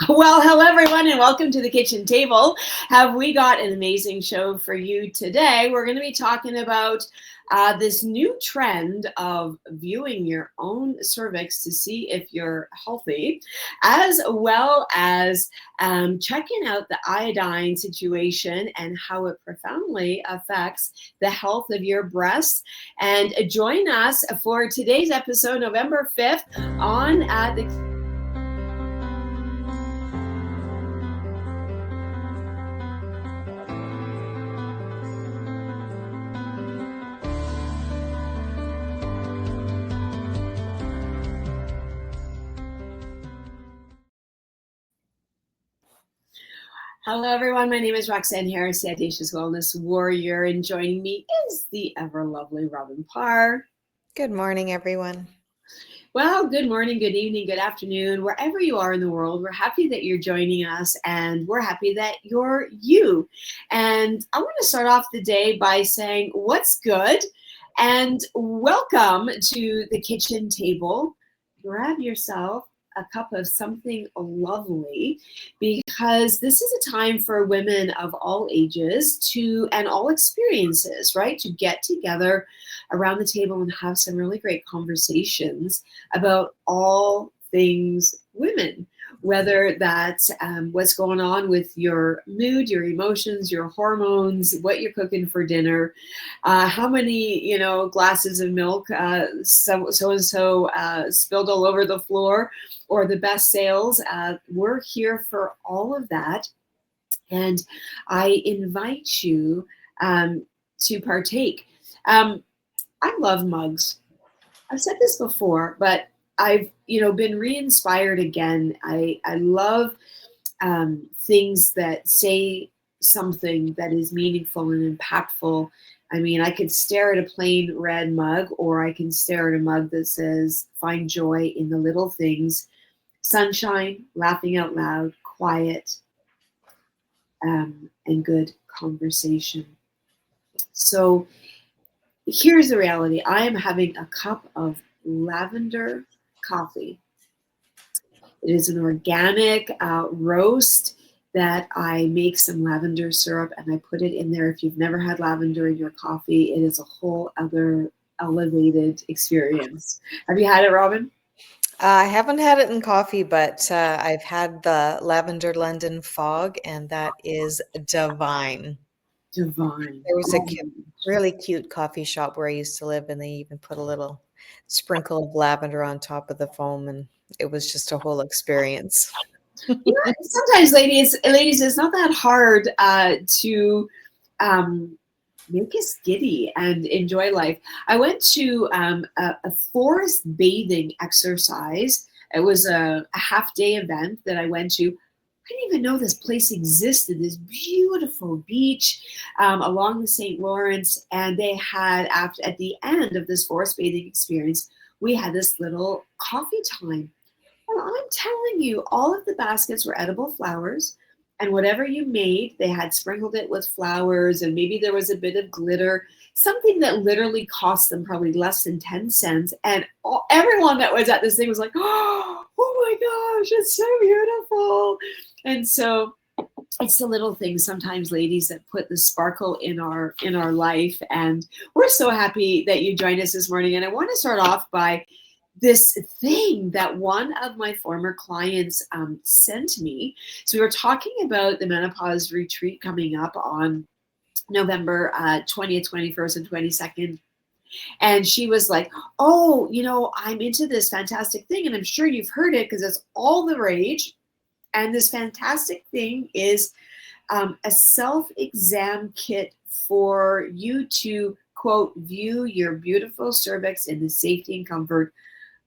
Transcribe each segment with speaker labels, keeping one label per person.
Speaker 1: Well, hello everyone, and welcome to the kitchen table. Have we got an amazing show for you today? We're going to be talking about this new trend of viewing your own cervix to see if you're healthy, as well as checking out the iodine situation and how it profoundly affects the health of your breasts. And join us for today's episode, November 5th, on the Hello, everyone. My name is Roxanne Harris, the Audacious Wellness Warrior, and joining me is the ever lovely Robin Parr.
Speaker 2: Good morning, everyone.
Speaker 1: Well, good morning, good evening, good afternoon, wherever you are in the world. We're happy that you're joining us, and we're happy that you're you. And I want to start off the day by saying, what's good? And welcome to the kitchen table. Grab yourself a cup of something lovely, because this is a time for women of all ages and all experiences, right? To get together around the table and have some really great conversations about all things women, whether that's what's going on with your mood, your emotions, your hormones, what you're cooking for dinner, how many glasses of milk so and so spilled all over the floor, or the best sales. We're here for all of that, and I invite you to partake. I love mugs. I've said this before, but I've been re-inspired again. I love things that say something that is meaningful and impactful. I mean, I could stare at a plain red mug, or I can stare at a mug that says, find joy in the little things, sunshine, laughing out loud, quiet, and good conversation. So here's the reality. I am having a cup of lavender coffee. It is an organic roast that I make some lavender syrup and I put it in there. If you've never had lavender in your coffee, it is a whole other elevated experience. Have you had it, Robin?
Speaker 2: I haven't had it in coffee, but I've had the Lavender London Fog, and that is divine.
Speaker 1: Divine.
Speaker 2: There was a really cute coffee shop where I used to live, and they even put a little sprinkle of lavender on top of the foam, and it was just a whole experience.
Speaker 1: Sometimes, ladies, it's not that hard to make us giddy and enjoy life. I went to a forest bathing exercise. It was a half-day event that I went to. I didn't even know this place existed, this beautiful beach along the St. Lawrence. And they had, at the end of this forest bathing experience, we had this little coffee time. And I'm telling you, all of the baskets were edible flowers. And whatever you made, they had sprinkled it with flowers, and maybe there was a bit of glitter, something that literally cost them probably less than 10 cents. And everyone that was at this thing was like, oh my gosh, it's so beautiful. And so it's the little things sometimes, ladies, that put the sparkle in our life. And we're so happy that you joined us this morning. And I want to start off by this thing that one of my former clients sent me. So we were talking about the menopause retreat coming up on November 20th, 21st, and 22nd. And she was like, oh, I'm into this fantastic thing. And I'm sure you've heard it because it's all the rage. And this fantastic thing is a self-exam kit for you to, quote, view your beautiful cervix in the safety and comfort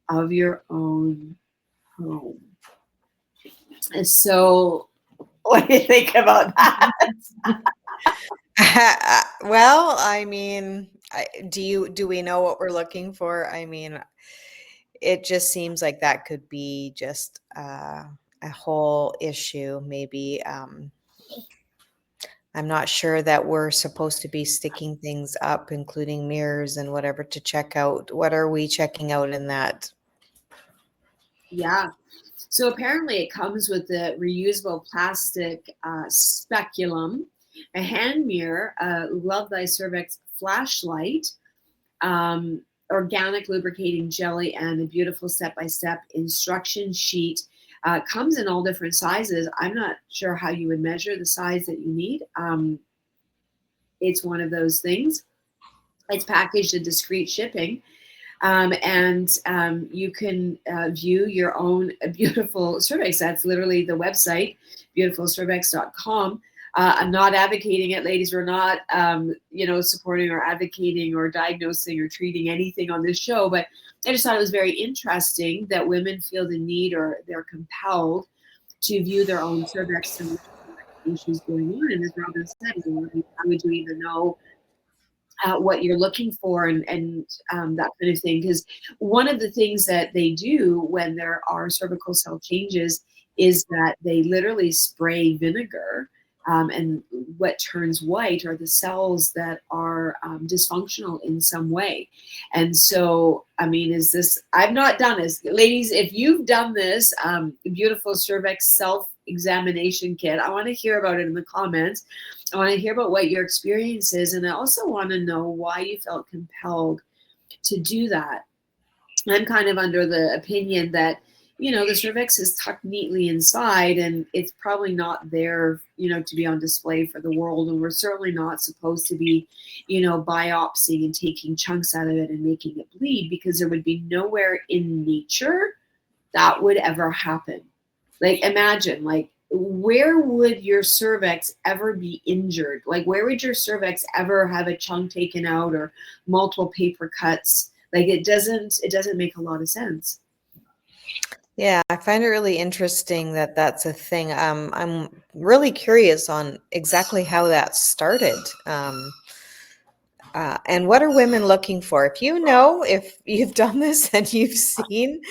Speaker 1: of your own home. And so, what do you think about that?
Speaker 2: Well, I mean, do we know what we're looking for? I mean, it just seems like that could be just a whole issue. Maybe I'm not sure that we're supposed to be sticking things up, including mirrors and whatever, to check out. What are we checking out in that?
Speaker 1: Yeah. So apparently it comes with the reusable plastic speculum, a hand mirror, a Love Thy Cervix flashlight, organic lubricating jelly, and a beautiful step-by-step instruction sheet. Comes in all different sizes. I'm not sure how you would measure the size that you need. It's one of those things. It's packaged in discreet shipping. And you can view your own beautiful cervix. That's literally the website, beautifulcervix.com. I'm not advocating it, ladies. We're not, supporting or advocating or diagnosing or treating anything on this show. But I just thought it was very interesting that women feel the need or they're compelled to view their own cervix and issues going on. And as Robin said, how would you even know what you're looking for and that kind of thing? Because one of the things that they do when there are cervical cell changes is that they literally spray vinegar, and what turns white are the cells that are dysfunctional in some way. And so, I mean, I've not done this. Ladies, if you've done this, beautiful cervix self-examination kit, I want to hear about it in the comments. I want to hear about what your experience is. And I also want to know why you felt compelled to do that. I'm kind of under the opinion that, the cervix is tucked neatly inside and it's probably not there, to be on display for the world. And we're certainly not supposed to be, biopsying and taking chunks out of it and making it bleed, because there would be nowhere in nature that would ever happen. Like, imagine, like, where would your cervix ever be injured? Like, where would your cervix ever have a chunk taken out or multiple paper cuts? Like, it doesn't make a lot of sense.
Speaker 2: Yeah, I find it really interesting that that's a thing. I'm really curious on exactly how that started. And what are women looking for? If if you've done this and you've seen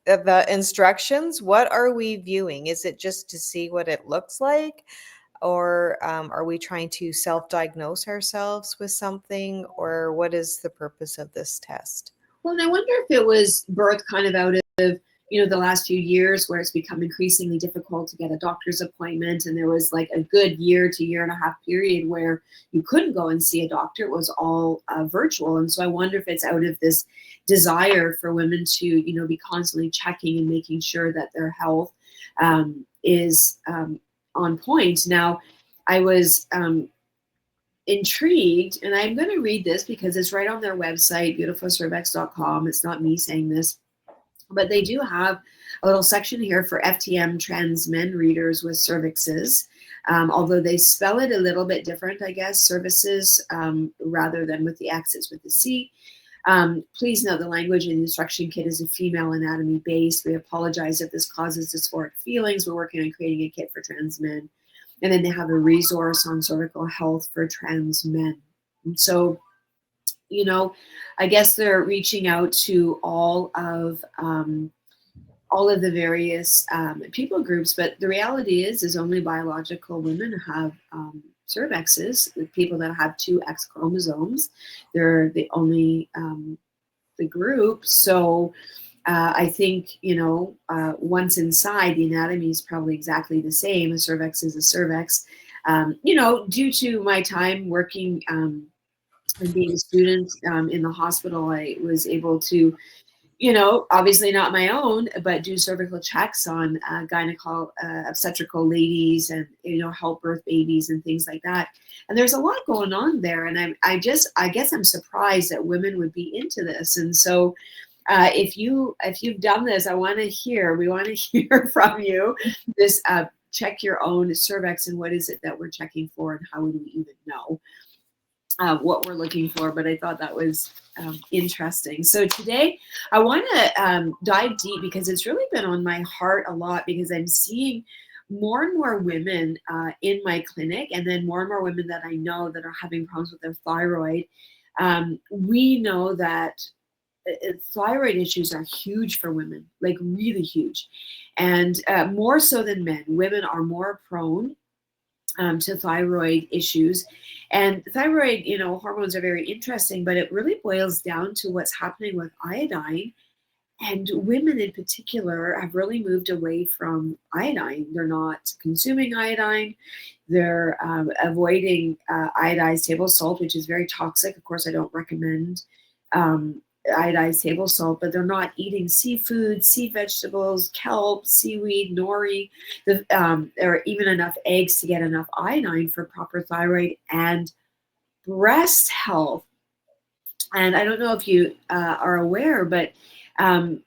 Speaker 2: the instructions, what are we viewing? Is it just to see what it looks like? Or are we trying to self-diagnose ourselves with something? Or what is the purpose of this test?
Speaker 1: Well, and I wonder if it was birthed kind of out of, the last few years where it's become increasingly difficult to get a doctor's appointment. And there was like a good year to year and a half period where you couldn't go and see a doctor. It was all virtual. And so I wonder if it's out of this desire for women to, be constantly checking and making sure that their health is on point. Now, I was intrigued, and I'm going to read this because it's right on their website, beautifulcervix.com. It's not me saying this, but they do have a little section here for FTM trans men readers with cervixes, although they spell it a little bit different, I guess, services, rather than with the X, it's with the C. Please note the language in the instruction kit is a female anatomy based. We apologize if this causes dysphoric feelings. We're working on creating a kit for trans men. And then they have a resource on cervical health for trans men. And so, I guess they're reaching out to all of the various people groups, but the reality is only biological women have cervixes. The people that have two X chromosomes, they're the only the group. So I think, once inside, the anatomy is probably exactly the same. A cervix is a cervix. Due to my time working and being a student in the hospital, I was able to, obviously not my own, but do cervical checks on obstetrical ladies and, help birth babies and things like that. And there's a lot going on there. And I guess I'm surprised that women would be into this. And so if you've done this, we want to hear from you. This check your own cervix and what is it that we're checking for and how would we even know what we're looking for. But I thought that was interesting. So today I want to dive deep because it's really been on my heart a lot, because I'm seeing more and more women in my clinic, and then more and more women that I know that are having problems with their thyroid. We know that thyroid issues are huge for women, like really huge. And more so than men, women are more prone to thyroid issues. And thyroid, hormones are very interesting, but it really boils down to what's happening with iodine. And women in particular have really moved away from iodine. They're not consuming iodine. They're avoiding iodized table salt, which is very toxic. Of course, I don't recommend um, iodized table salt, but they're not eating seafood, sea vegetables, kelp, seaweed, nori, or even enough eggs to get enough iodine for proper thyroid and breast health. And I don't know if you are aware, but um,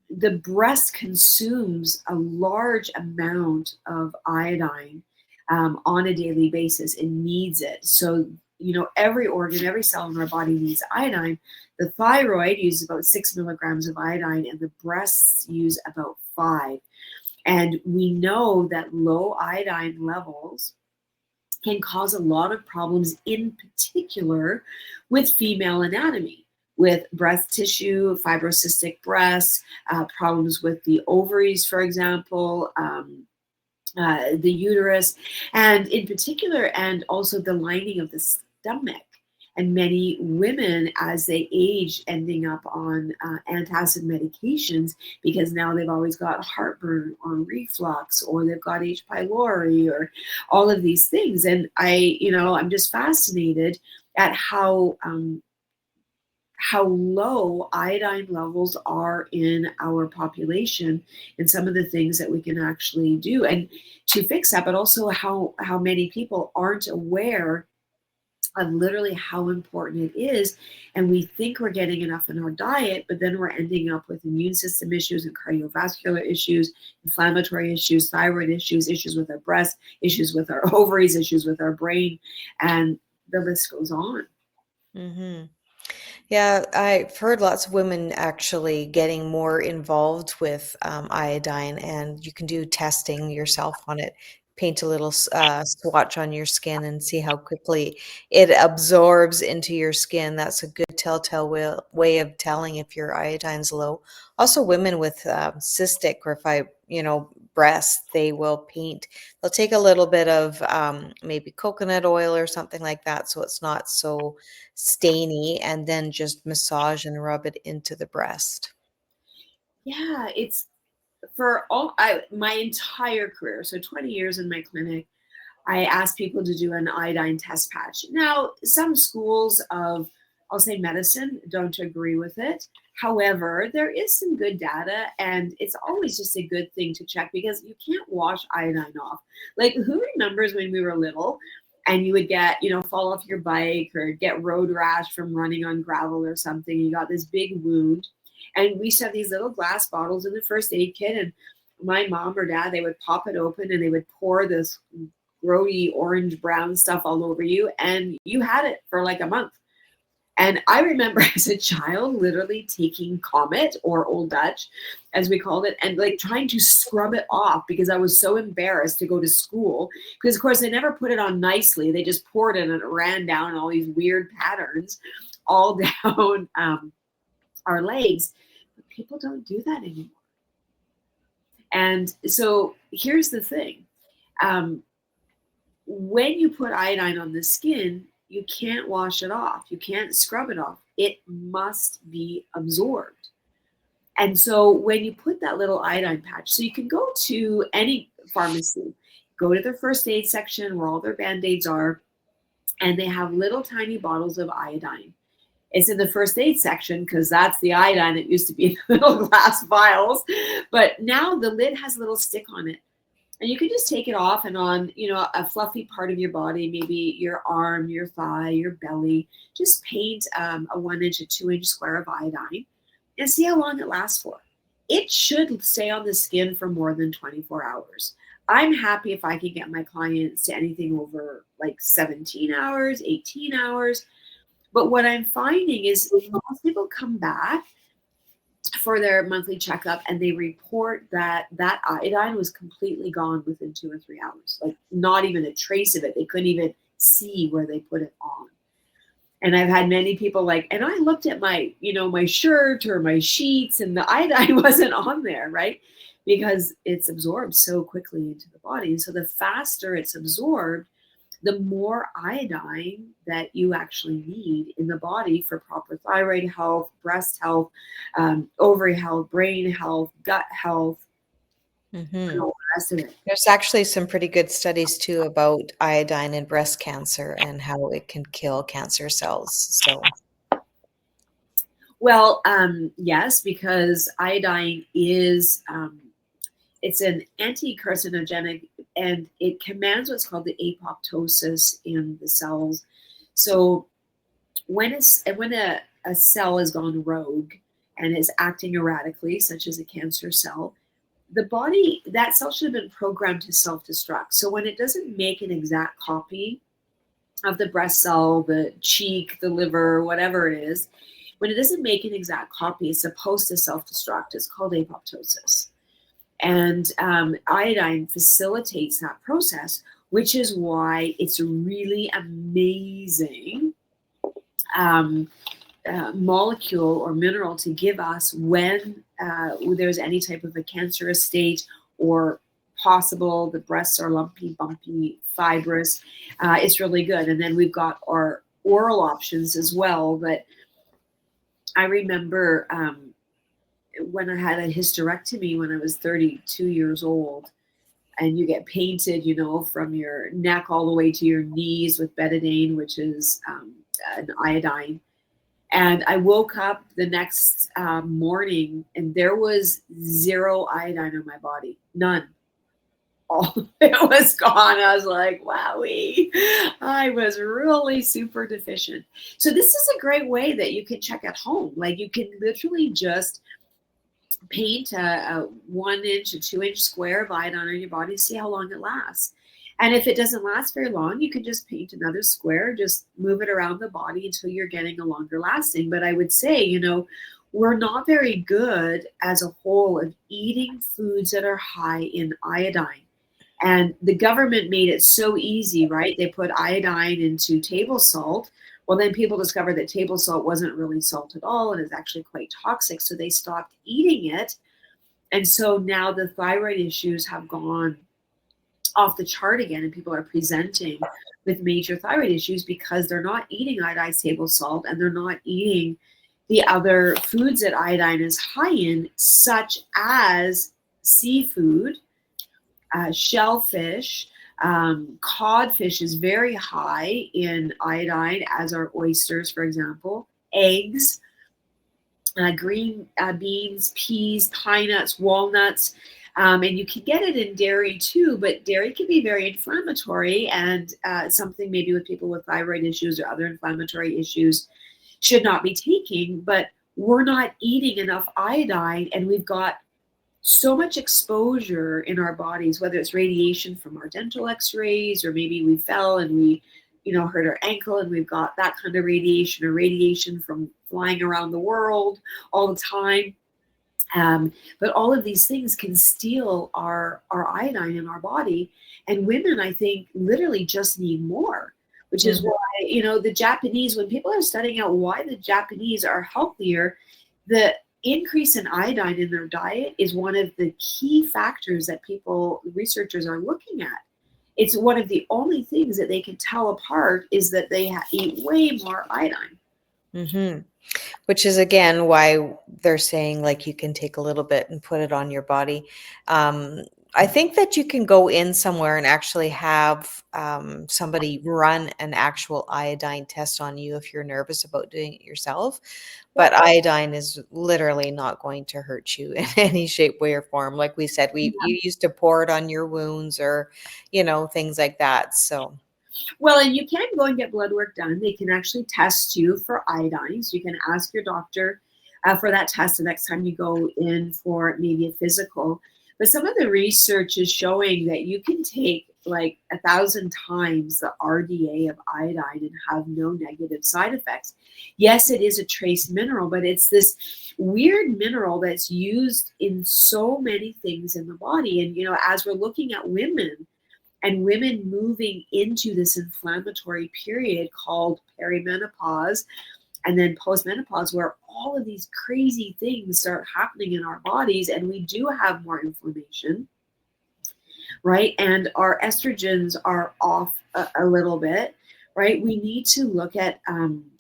Speaker 1: the breast consumes a large amount of iodine on a daily basis. It needs it. So, every organ, every cell in our body needs iodine. The thyroid uses about 6 milligrams of iodine, and the breasts use about 5. And we know that low iodine levels can cause a lot of problems, in particular with female anatomy, with breast tissue, fibrocystic breasts, problems with the ovaries, for example, the uterus, and in particular, and also the lining of the stomach. And many women, as they age, ending up on antacid medications because now they've always got heartburn or reflux, or they've got H. pylori, or all of these things. And I'm just fascinated at how low iodine levels are in our population, and some of the things that we can actually do and to fix that, but also how many people aren't aware of literally how important it is. And we think we're getting enough in our diet, but then we're ending up with immune system issues and cardiovascular issues, inflammatory issues, thyroid issues, issues with our breast, issues with our ovaries, issues with our brain, and the list goes on.
Speaker 2: Hmm. Yeah, I've heard lots of women actually getting more involved with iodine, and you can do testing yourself on it. Paint a little swatch on your skin and see how quickly it absorbs into your skin. That's a good telltale way of telling if your iodine's low. Also, women with cystic or breasts, they will paint. They'll take a little bit of maybe coconut oil or something like that, so it's not so stainy, and then just massage and rub it into the breast.
Speaker 1: Yeah, it's for my entire career, so 20 years in my clinic, I asked people to do an iodine test patch. Now, some schools of, I'll say, medicine don't agree with it. However, there is some good data, and it's always just a good thing to check because you can't wash iodine off. Like, who remembers when we were little and you would get, fall off your bike or get road rash from running on gravel or something? You got this big wound. And we used to have these little glass bottles in the first aid kit, and my mom or dad, they would pop it open and they would pour this grody orange brown stuff all over you, and you had it for like a month. And I remember as a child literally taking Comet, or Old Dutch as we called it, and like trying to scrub it off because I was so embarrassed to go to school, because of course they never put it on nicely. They just poured it and it ran down all these weird patterns all down our legs. But people don't do that anymore. And so here's the thing. Um, when you put iodine on the skin, you can't wash it off. You can't scrub it off. It must be absorbed. And so when you put that little iodine patch, so you can go to any pharmacy, go to their first aid section where all their Band-Aids are, and they have little tiny bottles of iodine. It's in the first aid section because that's the iodine that used to be in the little glass vials. But now the lid has a little stick on it. And you can just take it off, and on, a fluffy part of your body, maybe your arm, your thigh, your belly, just paint a 1-inch, a 2-inch square of iodine and see how long it lasts for. It should stay on the skin for more than 24 hours. I'm happy if I can get my clients to anything over like 17 hours, 18 hours. But what I'm finding is most people come back for their monthly checkup and they report that iodine was completely gone within 2 or 3 hours, like not even a trace of it. They couldn't even see where they put it on. And I've had many people like, and I looked at my my shirt or my sheets and the iodine wasn't on there, right? Because it's absorbed so quickly into the body. And so the faster it's absorbed, the more iodine that you actually need in the body for proper thyroid health, breast health, ovary health, brain health, gut health, and
Speaker 2: Mhm.
Speaker 1: all the rest of it.
Speaker 2: There's actually some pretty good studies too about iodine in breast cancer and how it can kill cancer cells. So,
Speaker 1: Well, yes, because iodine is it's an anti-carcinogenic, and it commands what's called the apoptosis in the cells. So when a cell has gone rogue and is acting erratically, such as a cancer cell, the body, that cell should have been programmed to self-destruct. So when it doesn't make an exact copy of the breast cell, the cheek, the liver, whatever it is, when it doesn't make an exact copy, it's supposed to self-destruct. It's called apoptosis. And iodine facilitates that process, which is why it's really amazing um, molecule or mineral to give us when there's any type of a cancerous state, or possible the breasts are lumpy, bumpy, fibrous. It's really good. And then we've got our oral options as well. But I remember when I had a hysterectomy when I was 32 years old, and you get painted, from your neck all the way to your knees with betadine, which is an iodine. And I woke up the next morning, and there was zero iodine in my body, none. All it was gone. I was like, wowee, I was really super deficient. So this is a great way that you can check at home. Like, you can literally just paint a 1 inch, a 2 inch square of iodine on your body, see how long it lasts. And if it doesn't last very long, you can just paint another square, just move it around the body until you're getting a longer lasting. But I would say, we're not very good as a whole of eating foods that are high in iodine. And the government made it so easy, right? They put iodine into table salt. Well, then people discovered that table salt wasn't really salt at all and is actually quite toxic. So they stopped eating it. And so now the thyroid issues have gone off the chart again, and people are presenting with major thyroid issues because they're not eating iodized table salt, and they're not eating the other foods that iodine is high in, such as seafood, shellfish. Codfish is very high in iodine, as are oysters, for example. Eggs, green beans, peas, pine nuts, walnuts. And you can get it in dairy too, but dairy can be very inflammatory, and something maybe with people with thyroid issues or other inflammatory issues should not be taking. But we're not eating enough iodine, and we've got so much exposure in our bodies, whether it's radiation from our dental x-rays, or maybe we fell and we hurt our ankle and we've got that kind of radiation, or radiation from flying around the world all the time. But all of these things can steal our iodine in our body. And women, I think, literally just need more, which is
Speaker 2: mhm.
Speaker 1: why, the Japanese, when people are studying out why the Japanese are healthier, the increase in iodine in their diet is one of the key factors that researchers are looking at. It's one of the only things that they can tell apart is that they eat way more iodine.
Speaker 2: Mhm. Which is again why they're saying like you can take a little bit and put it on your body. Um, I think that you can go in somewhere and actually have somebody run an actual iodine test on you if you're nervous about doing it yourself. But iodine is literally not going to hurt you in any shape, way, or form. Like we said, you used to pour it on your wounds or, things like that. So,
Speaker 1: Well, and you can go and get blood work done. They can actually test you for iodine. So you can ask your doctor for that test the next time you go in for maybe a physical. But some of the research is showing that you can take like 1,000 times the RDA of iodine and have no negative side effects. Yes, it is a trace mineral, but it's this weird mineral that's used in so many things in the body. And, as we're looking at women, and women moving into this inflammatory period called perimenopause and then postmenopause, where all of these crazy things start happening in our bodies, and we do have more inflammation. right? And our estrogens are off a little bit, right? We need to look at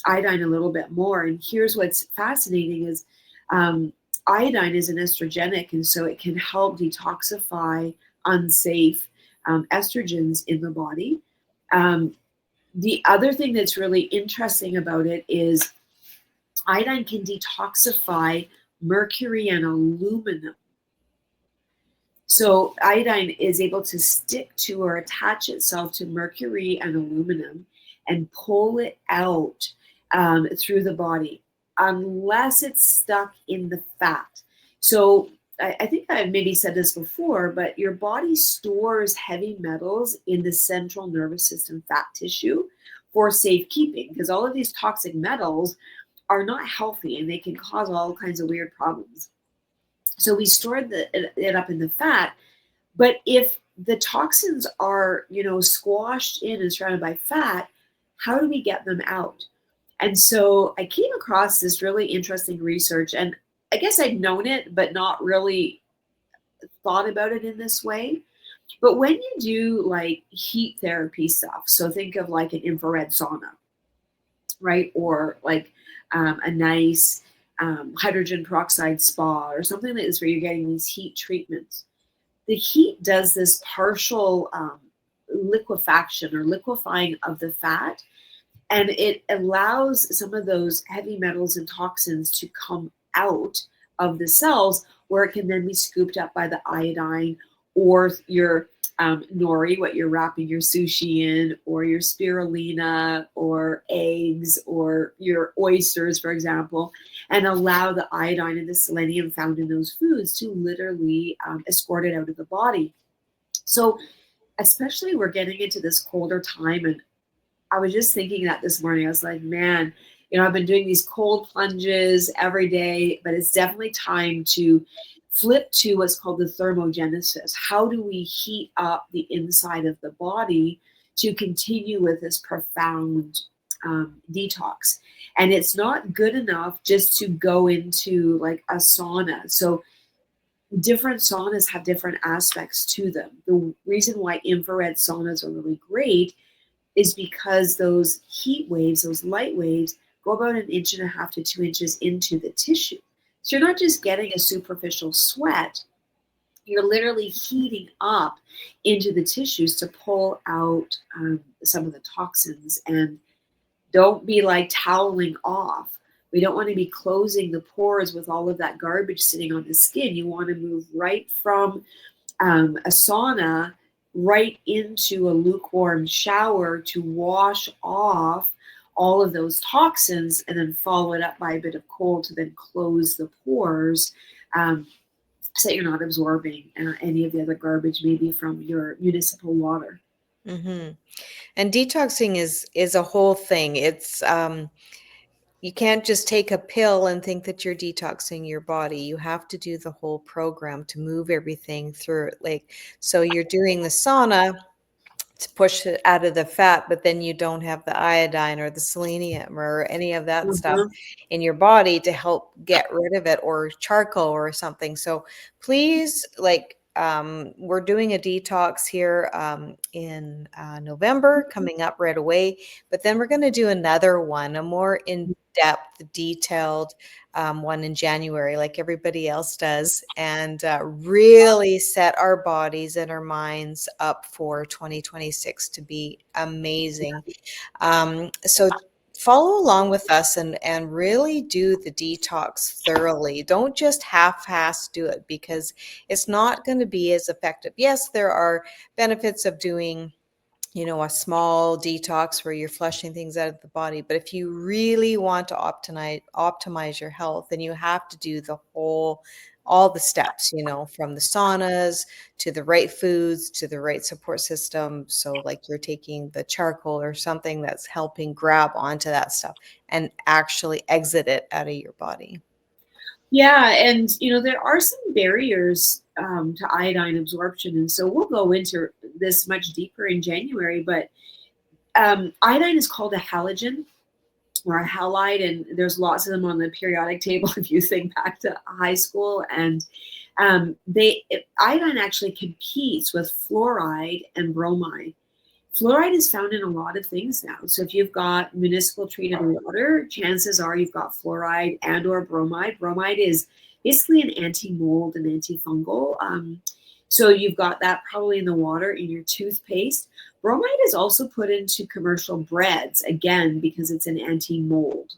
Speaker 1: iodine a little bit more. And here's what's fascinating is um, iodine is an estrogenic, and so it can help detoxify unsafe estrogens in the body. Um, the other thing that's really interesting about it is iodine can detoxify mercury and aluminum. So iodine is able to stick to or attach itself to mercury and aluminum and pull it out through the body, unless it's stuck in the fat. So I think I've maybe said this before, but your body stores heavy metals in the central nervous system fat tissue for safekeeping, because all of these toxic metals are not healthy and they can cause all kinds of weird problems. So we store it up in the fat. But if the toxins are, squashed in and surrounded by fat, how do we get them out? And so I came across this really interesting research, and I guess I'd known it, but not really thought about it in this way. But when you do like heat therapy stuff, so think of like an infrared sauna, right? Or like a nice hydrogen peroxide spa or something like this where you're getting these heat treatments. The heat does this partial liquefaction or liquefying of the fat, and it allows some of those heavy metals and toxins to come out of the cells, where it can then be scooped up by the iodine or your nori, what you're wrapping your sushi in, or your spirulina, or eggs, or your oysters, for example, and allow the iodine and the selenium found in those foods to literally escort it out of the body. So, especially we're getting into this colder time, and I was just thinking that this morning. I was like, man, I've been doing these cold plunges every day, but it's definitely time to flip to what's called the thermogenesis. How do we heat up the inside of the body to continue with this profound detox? And it's not good enough just to go into like a sauna. So different saunas have different aspects to them. The reason why infrared saunas are really great is because those heat waves, those light waves, go about 1.5 to 2 inches into the tissue. So you're not just getting a superficial sweat, you're literally heating up into the tissues to pull out some of the toxins. And don't be like toweling off. We don't want to be closing the pores with all of that garbage sitting on the skin. You want to move right from a sauna right into a lukewarm shower to wash off all of those toxins, and then follow it up by a bit of cold to then close the pores, so that you're not absorbing any of the other garbage, maybe from your municipal water.
Speaker 2: Mhm. And detoxing is a whole thing. It's you can't just take a pill and think that you're detoxing your body. You have to do the whole program to move everything through. Like, so you're doing the sauna to push it out of the fat, but then you don't have the iodine or the selenium or any of that stuff
Speaker 1: Mhm.
Speaker 2: in your body to help get rid of it, or charcoal or something. So please, like, we're doing a detox here in November, coming up right away, but then we're going to do another one, a more in-depth, detailed one in January, like everybody else does, and really set our bodies and our minds up for 2026 to be amazing. So follow along with us and really do the detox thoroughly. Don't just half-ass do it, because it's not going to be as effective. Yes, there are benefits of doing a small detox where you're flushing things out of the body. But if you really want to optimize your health, then you have to do all the steps, from the saunas to the right foods to the right support system. So like you're taking the charcoal or something that's helping grab onto that stuff and actually exit it out of your body.
Speaker 1: Yeah, and there are some barriers to iodine absorption, and so we'll go into this much deeper in January. But iodine is called a halogen or a halide, and there's lots of them on the periodic table if you think back to high school. And Iodine actually competes with fluoride and bromide. Fluoride is found in a lot of things now. So if you've got municipal treated water, chances are you've got fluoride and or bromide. Bromide is basically an anti-mold and antifungal. So you've got that probably in the water in your toothpaste. Bromide is also put into commercial breads, again, because it's an anti-mold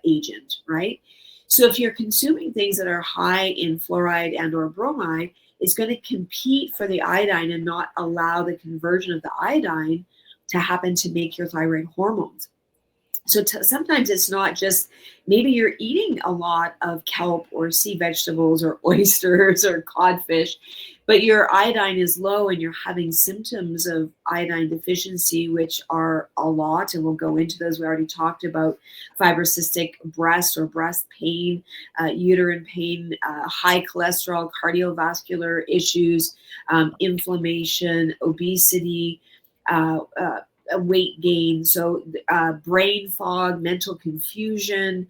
Speaker 1: agent, right? So if you're consuming things that are high in fluoride and or bromide, it's going to compete for the iodine and not allow the conversion of the iodine to happen to make your thyroid hormones. So sometimes it's not just, maybe you're eating a lot of kelp or sea vegetables or oysters or codfish, but your iodine is low and you're having symptoms of iodine deficiency, which are a lot, and we'll go into those. We already talked about fibrocystic breast or breast pain, uterine pain, high cholesterol, cardiovascular issues, inflammation, obesity, weight gain, so brain fog, mental confusion,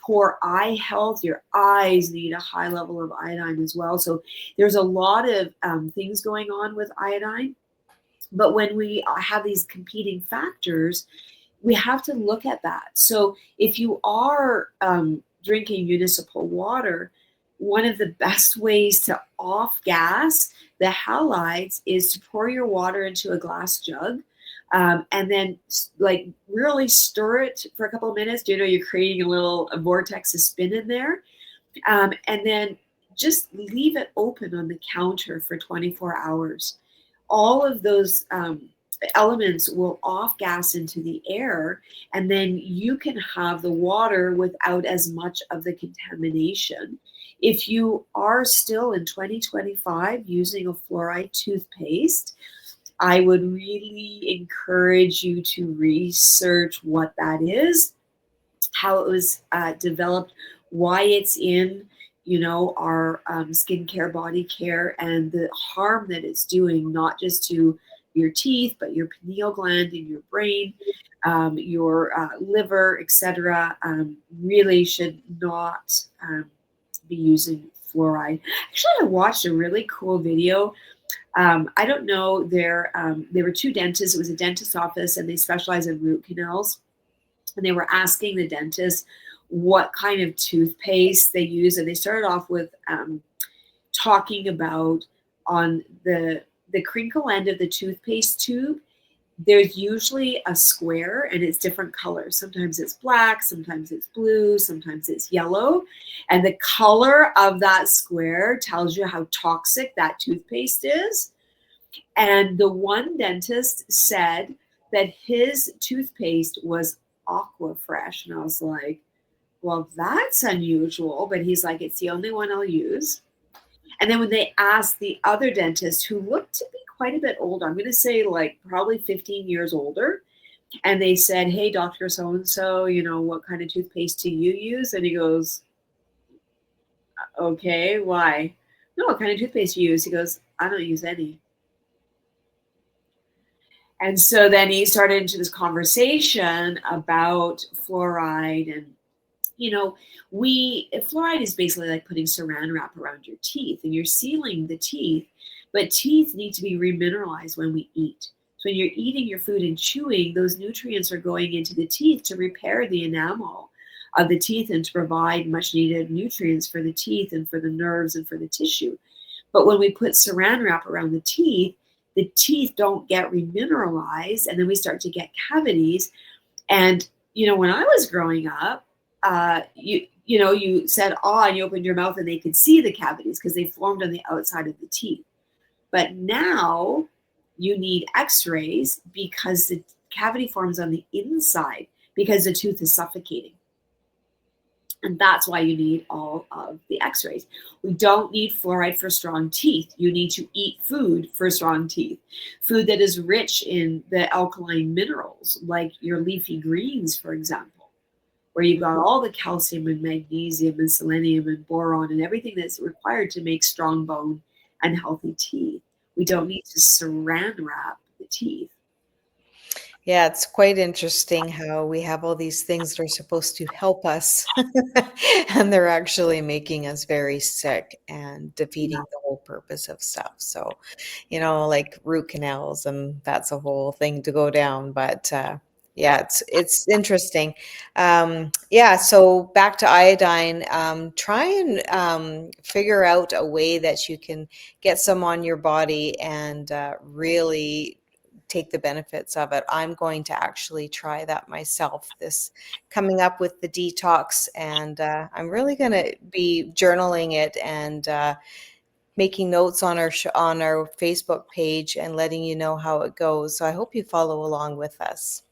Speaker 1: poor eye health. Your eyes need a high level of iodine as well. So there's a lot of things going on with iodine. But when we have these competing factors, we have to look at that. So if you are drinking municipal water, one of the best ways to off gas the halides is to pour your water into a glass jug, and then like really stir it for a couple of minutes. You're creating a vortex of spin in there, and then just leave it open on the counter for 24 hours. All of those elements will off gas into the air, and then you can have the water without as much of the contamination. If you are still in 2025 using a fluoride toothpaste, I would really encourage you to research what that is, how it was developed, why it's in, our skincare, body care, and the harm that it's doing, not just to your teeth, but your pineal gland in your brain, your liver, etc. Really should not be using fluoride. Actually, I watched a really cool video. I don't know, there were two dentists. It was a dentist's office, and they specialize in root canals. And they were asking the dentist what kind of toothpaste they use. And they started off with talking about, on the crinkle end of the toothpaste tube, there's usually a square and it's different colors. Sometimes it's black, sometimes it's blue, sometimes it's yellow. And the color of that square tells you how toxic that toothpaste is. And the one dentist said that his toothpaste was aqua fresh. And I was like, well, that's unusual. But he's like, it's the only one I'll use. And then when they asked the other dentist, who looked to be quite a bit older, I'm going to say like probably 15 years older, and they said, hey, Dr. So-and-so, what kind of toothpaste do you use? And he goes, okay, why? No, what kind of toothpaste do you use? He goes, I don't use any. And so then he started into this conversation about fluoride. And fluoride is basically like putting saran wrap around your teeth, and you're sealing the teeth, but teeth need to be remineralized when we eat. So when you're eating your food and chewing, those nutrients are going into the teeth to repair the enamel of the teeth and to provide much needed nutrients for the teeth and for the nerves and for the tissue. But when we put saran wrap around the teeth don't get remineralized, and then we start to get cavities. And when I was growing up, you said and you opened your mouth and they could see the cavities because they formed on the outside of the teeth. But now you need x-rays because the cavity forms on the inside because the tooth is suffocating. And that's why you need all of the x-rays. We don't need fluoride for strong teeth. You need to eat food for strong teeth. Food that is rich in the alkaline minerals, like your leafy greens, for example, where you've got all the calcium and magnesium and selenium and boron and everything that's required to make strong bone and healthy teeth. We don't need to saran wrap the teeth.
Speaker 2: Yeah, it's quite interesting how we have all these things that are supposed to help us, and they're actually making us very sick and
Speaker 1: Yeah.
Speaker 2: defeating the whole purpose of stuff. So, like root canals, and that's a whole thing to go down. But yeah, it's interesting. Yeah, so back to iodine. Try and figure out a way that you can get some on your body and really take the benefits of it. I'm going to actually try that myself this coming up with the detox, and I'm really going to be journaling it and making notes on on our Facebook page and letting you know how it goes. So I hope you follow along with us.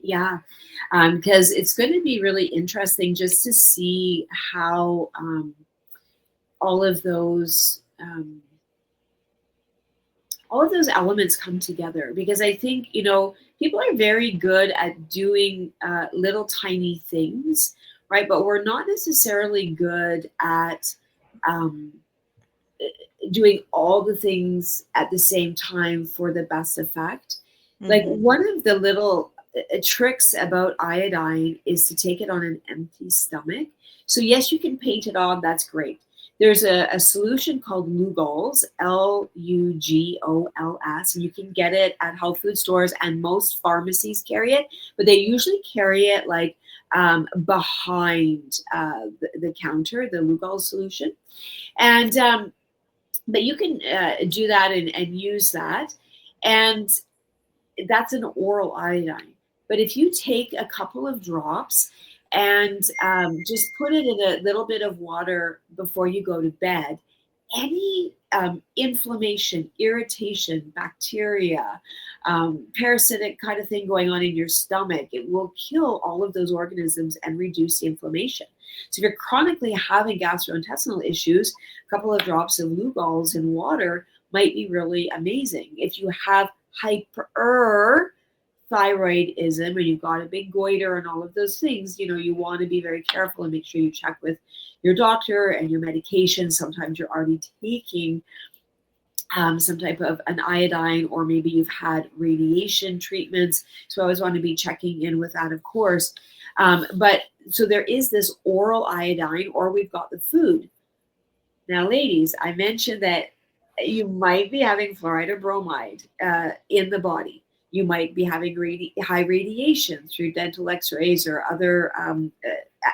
Speaker 1: Yeah, because it's going to be really interesting just to see how all of those all of those elements come together. Because I think people are very good at doing little tiny things, right? But we're not necessarily good at um, doing all the things at the same time for the best effect. Like
Speaker 2: Hmm.
Speaker 1: one of the little tricks about iodine is to take it on an empty stomach. So yes, you can paint it on. That's great. There's a solution called Lugol's, Lugols, and you can get it at health food stores, and most pharmacies carry it, but they usually carry it like behind the counter, the Lugol solution. And but you can do that and use that. And that's an oral iodine. But if you take a couple of drops and just put it in a little bit of water before you go to bed, any inflammation, irritation, bacteria, parasitic kind of thing going on in your stomach, it will kill all of those organisms and reduce the inflammation. So if you're chronically having gastrointestinal issues, a couple of drops of Lugol's in water might be really amazing. If you have hyperthyroidism and you've got a big goiter and all of those things, you want to be very careful and make sure you check with your doctor and your medication. Sometimes you're already taking some type of an iodine, or maybe you've had radiation treatments. So I always want to be checking in with that, of course. But so there is this oral iodine, or we've got the food. Now, ladies, I mentioned that you might be having fluoride or bromide in the body. You might be having high radiation through dental x-rays or other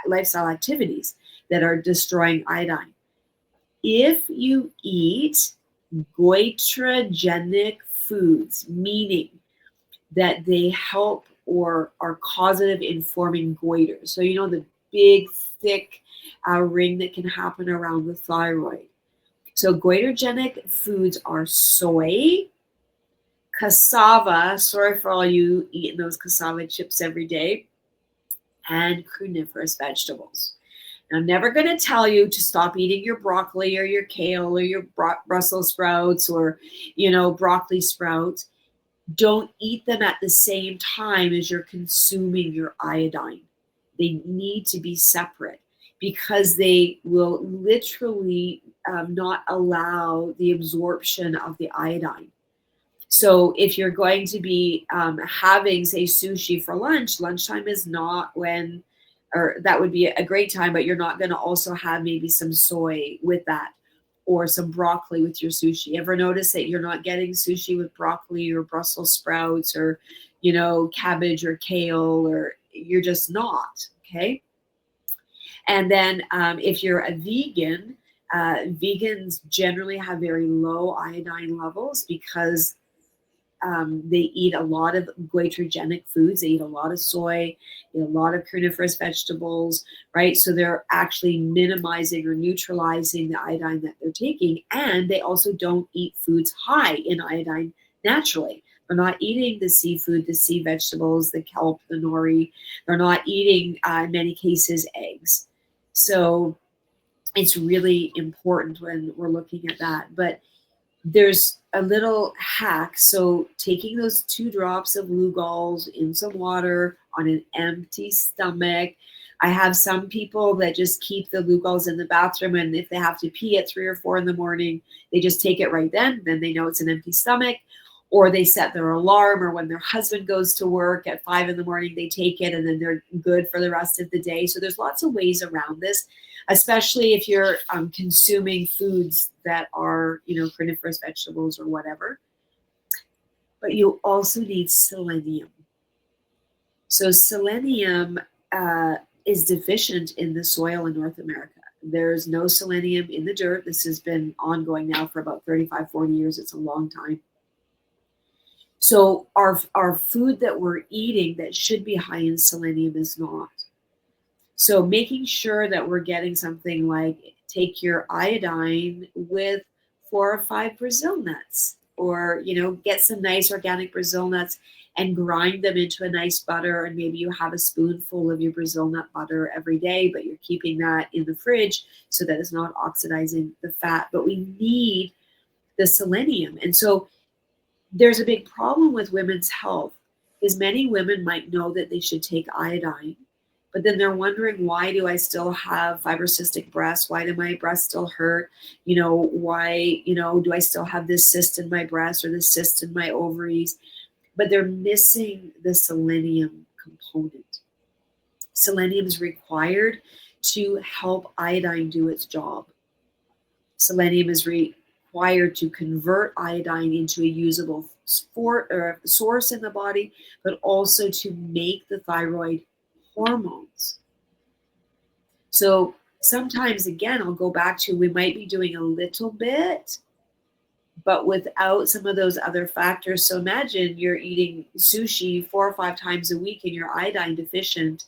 Speaker 1: lifestyle activities that are destroying iodine. If you eat goitrogenic foods, meaning that they help or are causative in forming goiter. So, the big, thick ring that can happen around the thyroid. So, goitrogenic foods are soy, cassava. Sorry for all you eating those cassava chips every day, and cruciferous vegetables. I'm never going to tell you to stop eating your broccoli or your kale or your Brussels sprouts or, broccoli sprouts. Don't eat them at the same time as you're consuming your iodine. They need to be separate because they will literally not allow the absorption of the iodine. So if you're going to be having, say, sushi for lunch, lunchtime is not when, or that would be a great time, but you're not going to also have maybe some soy with that or some broccoli with your sushi. Ever notice that you're not getting sushi with broccoli or Brussels sprouts or, cabbage or kale, or you're just not, okay? And then if you're a vegan, vegans generally have very low iodine levels because they eat a lot of goitrogenic foods. They eat a lot of soy, a lot of cruciferous vegetables, right? So they're actually minimizing or neutralizing the iodine that they're taking. And they also don't eat foods high in iodine naturally. They're not eating the seafood, the sea vegetables, the kelp, the nori. They're not eating, in many cases, eggs. So it's really important when we're looking at that. But there's a little hack. So taking those 2 drops of Lugol's in some water on an empty stomach. I have some people that just keep the Lugol's in the bathroom, and if they have to pee at 3 or 4 in the morning, they just take it right then. Then they know it's an empty stomach. or they set their alarm, or when their husband goes to work at 5 in the morning, they take it and then they're good for the rest of the day. So there's lots of ways around this, especially if you're consuming foods that are, cruciferous vegetables or whatever. But you also need selenium. So selenium is deficient in the soil in North America. There's no selenium in the dirt. This has been ongoing now for about 35, 40 years. It's a long time. So our food that we're eating that should be high in selenium is not. So making sure that we're getting something like, take your iodine with 4 or 5 Brazil nuts, or get some nice organic Brazil nuts and grind them into a nice butter, and maybe you have a spoonful of your Brazil nut butter every day, but you're keeping that in the fridge so that it's not oxidizing the fat. But we need the selenium. And so there's a big problem with women's health, is many women might know that they should take iodine, but then they're wondering, why do I still have fibrocystic breasts? Why do my breasts still hurt? Why, do I still have this cyst in my breast or this cyst in my ovaries? But they're missing the selenium component. Selenium is required to help iodine do its job. Selenium is required to convert iodine into a usable source in the body, but also to make the thyroid hormones. So sometimes, again, I'll go back to, we might be doing a little bit, but without some of those other factors. So imagine you're eating sushi 4 or 5 times a week and you're iodine deficient,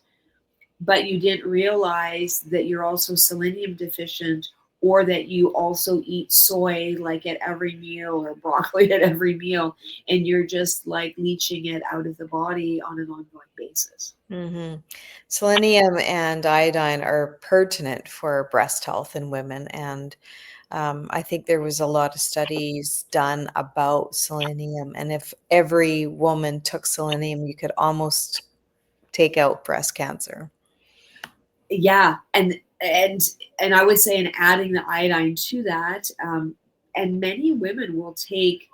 Speaker 1: but you didn't realize that you're also selenium deficient, or that you also eat soy like at every meal, or broccoli at every meal, and you're just like leaching it out of the body on an ongoing basis.
Speaker 2: Mhm. Selenium and iodine are pertinent for breast health in women, and I think there was a lot of studies done about selenium, and if every woman took selenium, you could almost take out breast cancer.
Speaker 1: Yeah, and I would say, in adding the iodine to that, and many women will take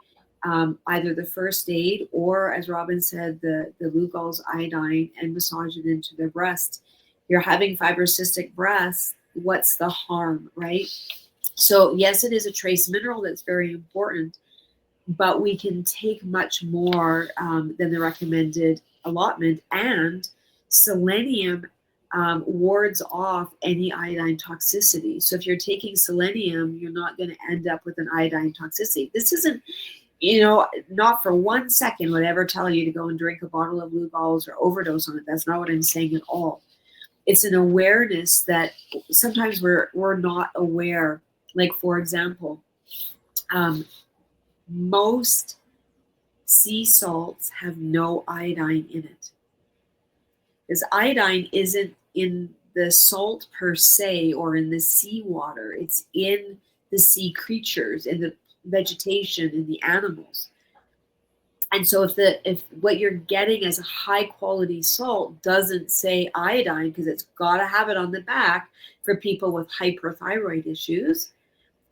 Speaker 1: either the first aid, or, as Robin said, the Lugol's iodine, and massage it into their breast. You're having fibrocystic breasts. What's the harm, right? So yes, it is a trace mineral that's very important, but we can take much more than the recommended allotment. And selenium wards off any iodine toxicity. So if you're taking selenium, you're not going to end up with an iodine toxicity. This isn't, not for 1 second would I ever tell you to go and drink a bottle of Lugol's or overdose on it. That's not what I'm saying at all. It's an awareness that sometimes we're not aware. Like, for example, most sea salts have no iodine in it, because iodine isn't in the salt per se, or in the seawater. It's in the sea creatures, in the vegetation, in the animals. And so if what you're getting as a high quality salt doesn't say iodine, because it's got to have it on the back for people with hyperthyroid issues,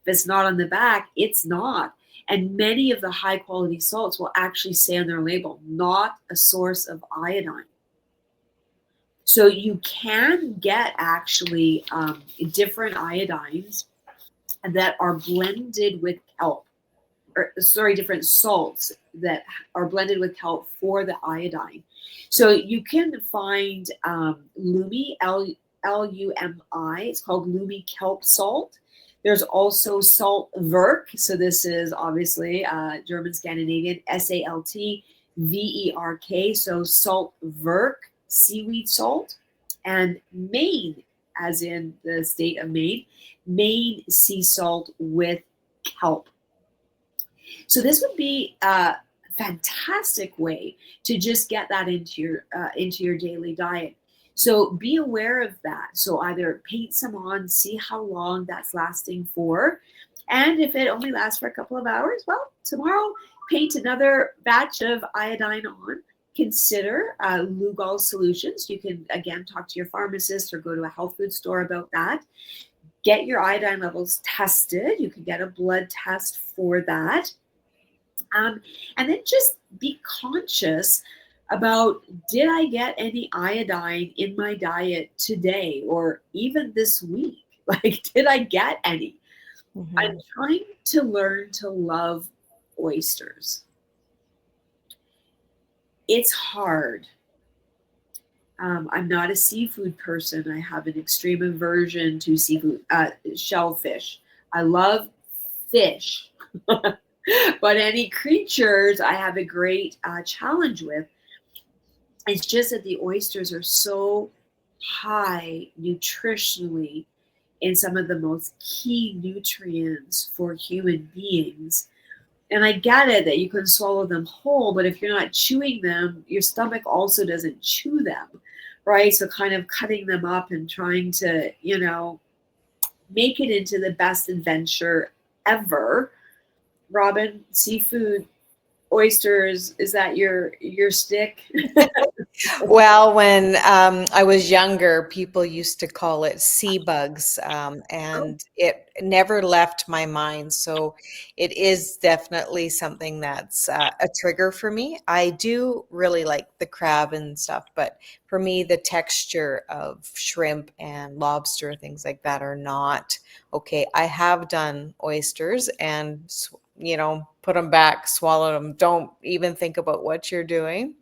Speaker 1: if it's not on the back, it's not. And many of the high quality salts will actually say on their label, not a source of iodine. So you can get actually different iodines that are blended with kelp, different salts that are blended with kelp for the iodine. So you can find Lumi, Lumi. It's called Lumi kelp salt. There's also salt verk. So this is obviously German Scandinavian, SALTVERK. So salt verk, seaweed salt, and Maine, as in the state of Maine, Maine sea salt with kelp. So this would be a fantastic way to just get that into your daily diet. So be aware of that. So either paint some on, see how long that's lasting for. And if it only lasts for a couple of hours, well, tomorrow paint another batch of iodine on. Consider Lugol solutions. You can, again, talk to your pharmacist or go to a health food store about that. Get your iodine levels tested. You can get a blood test for that. Um, and then just be conscious about, did I get any iodine in my diet today or even this week? Like, did I get any? I'm
Speaker 2: Mhm.
Speaker 1: trying to learn to love oysters. It's hard. I'm not a seafood person. I have an extreme aversion to seafood, shellfish. I love fish, but any creatures I have a great challenge with. It's just that the oysters are so high nutritionally in some of the most key nutrients for human beings. And I get it that you can swallow them whole, but if you're not chewing them, your stomach also doesn't chew them, right? So kind of cutting them up and trying to, make it into the best adventure ever. Robin, seafood, oysters, is that your stick?
Speaker 2: Well, when I was younger, people used to call it sea bugs,
Speaker 1: Oh,
Speaker 2: and it never left my mind. So it is definitely something that's a trigger for me. I do really like the crab and stuff, but for me, the texture of shrimp and lobster, things like that, are not okay. I have done oysters and, put them back, swallow them. Don't even think about what you're doing.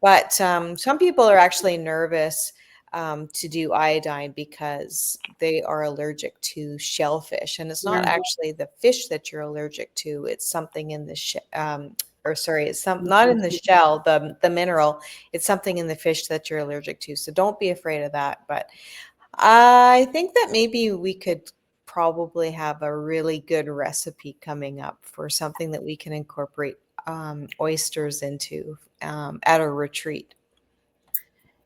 Speaker 2: But some people are actually nervous to do iodine because they are allergic to shellfish, and it's
Speaker 1: yeah.
Speaker 2: not actually the fish that you're allergic to. It's something in the or sorry, it's some not in the shell, the mineral. It's something in the fish that you're allergic to. So don't be afraid of that. But I think that maybe we could probably have a really good recipe coming up for something that we can incorporate oysters into at a retreat.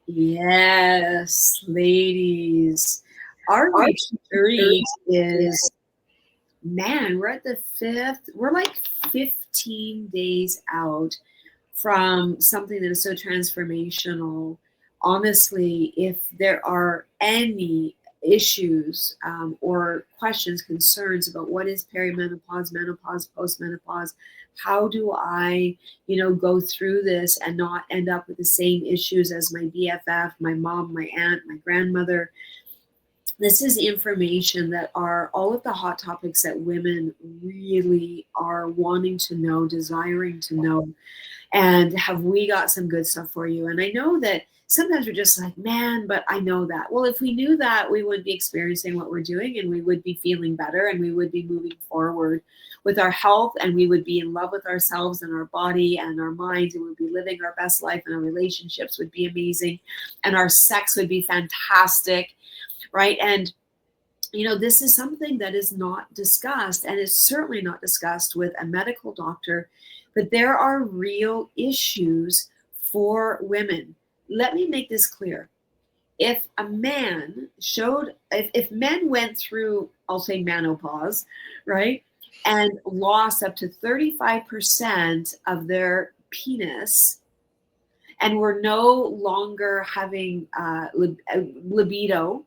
Speaker 1: Yes, ladies. Our retreat is, man, we're at the fifth, we're like 15 days out from something that is so transformational. Honestly, if there are any issues or questions, concerns about what is perimenopause, menopause, postmenopause, how do I, go through this and not end up with the same issues as my BFF, my mom, my aunt, my grandmother. This is information that are all of the hot topics that women really are wanting to know, desiring to know. And have we got some good stuff for you? And I know that sometimes we're just like, man, but I know that. Well, if we knew that, we would be experiencing what we're doing and we would be feeling better and we would be moving forward with our health and we would be in love with ourselves and our body and our minds and we'd be living our best life and our relationships would be amazing and our sex would be fantastic, right? And this is something that is not discussed and is certainly not discussed with a medical doctor, but there are real issues for women. Let me make this clear. If a man showed, if men went through, I'll say menopause, right, and lost up to 35% of their penis and were no longer having libido,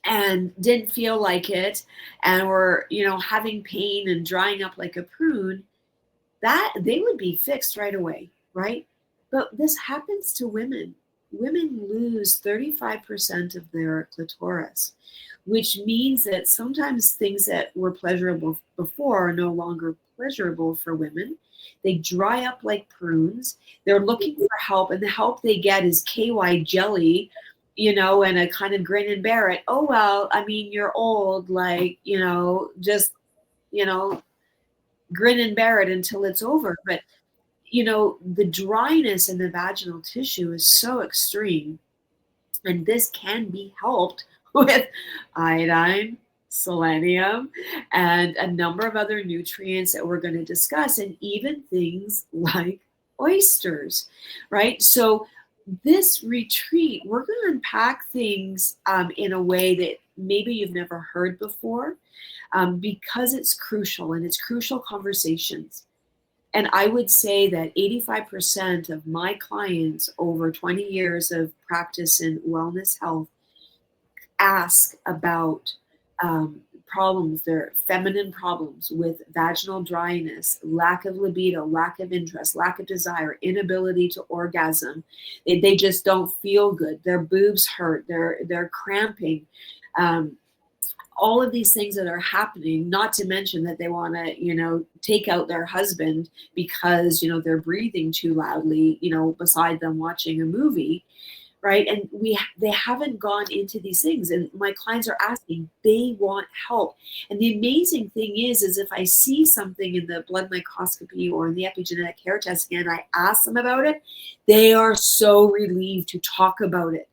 Speaker 1: and didn't feel like it and were having pain and drying up like a prune, that they would be fixed right away, right? But this happens to women. Women lose 35% of their clitoris, which means that sometimes things that were pleasurable before are no longer pleasurable for women. They dry up like prunes. They're looking for help, and the help they get is KY jelly, and a kind of grin and bear it. Oh, well, I mean, you're old, like, just, you know, grin and bear it until it's over. But the dryness in the vaginal tissue is so extreme, and this can be helped with iodine, selenium, and a number of other nutrients that we're going to discuss, and even things like oysters, right? So, this retreat, we're going to unpack things in a way that maybe you've never heard before because it's crucial and it's crucial conversations. And I would say that 85% of my clients over 20 years of practice in wellness health ask about problems, their feminine problems with vaginal dryness, lack of libido, lack of interest, lack of desire, inability to orgasm. They just don't feel good. Their boobs hurt. They're cramping. Um, all of these things that are happening, not to mention that they want to, take out their husband because, they're breathing too loudly, beside them watching a movie, right? And they haven't gone into these things, and my clients are asking, they want help. And the amazing thing is if I see something in the blood microscopy or in the epigenetic hair test and I ask them about it, they are so relieved to talk about it,